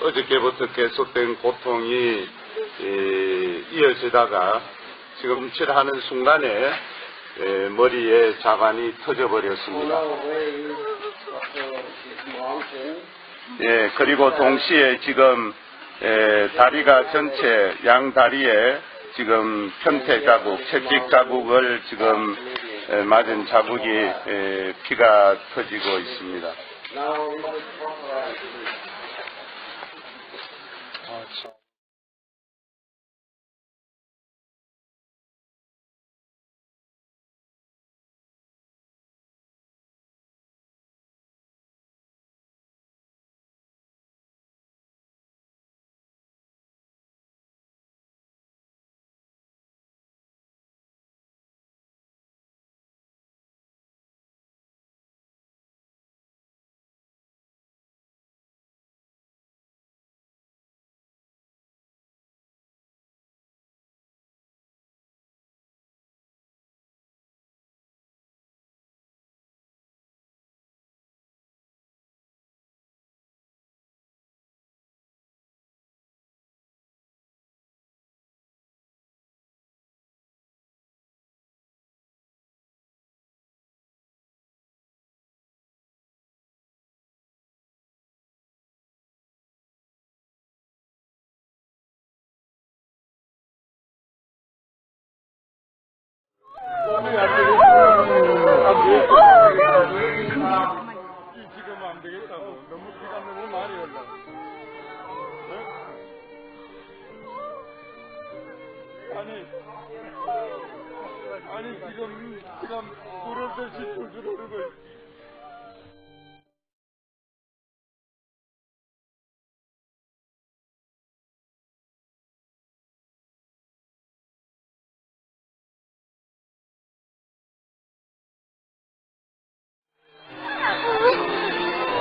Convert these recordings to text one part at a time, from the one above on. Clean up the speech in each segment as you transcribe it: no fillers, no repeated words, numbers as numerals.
어저께부터 계속된 고통이 이어지다가 지금 칠하는 순간에 머리에 자관이 터져버렸습니다. 예, 그리고 동시에 지금 다리가 전체 양 다리에 지금 편태 자국, 채찍 자국을 지금 맞은 자국이 피가 터지고 있습니다. 지금 안 되겠다고. 너무 피가 너무 많이 올라. 아니 지금 부르듯이 뚫뚫 오르고 있어.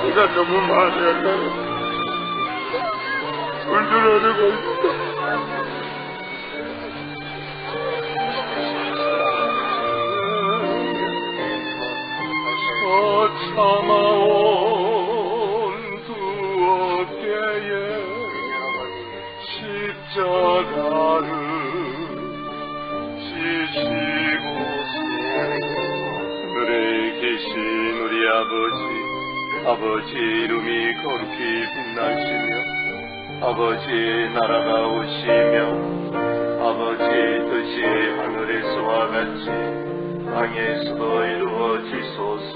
피가 너무 많이 올라. 뚫뚫 오르고 있어. 참아온 두 어깨에 십자가를 지시고서 하늘에 계신 우리 아버지 이름이 거룩히 빛나시며 아버지 나라가 오시며 아버지 뜻이 하늘에서와 같이 땅에서도 이루어지소서.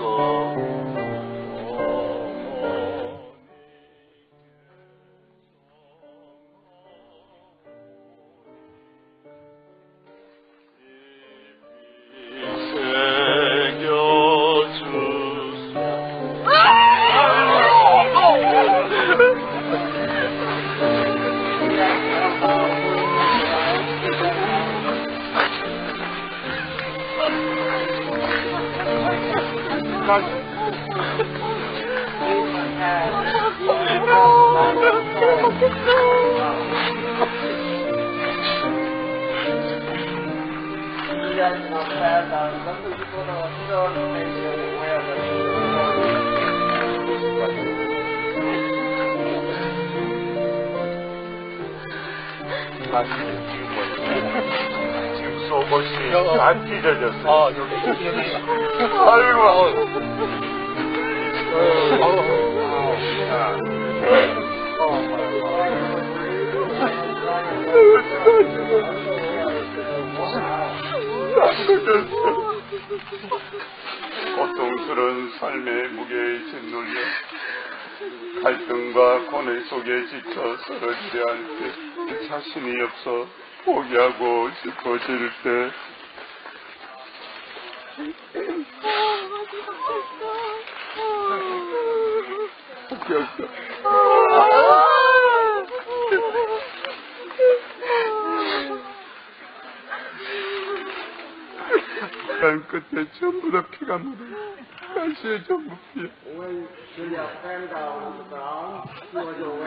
지금 속옷이 안 찢어졌어. 아, 여기. 아이고. 고통스러운 삶의 무게에 짓눌려 갈등과 고뇌 속에 지쳐 쓰러지려 할 때 자신이 없어 포기하고 싶어질 때 간 끝에 전부 다 피가 묻어 당신의 전부 피해. 我们是要赶到这个，我就为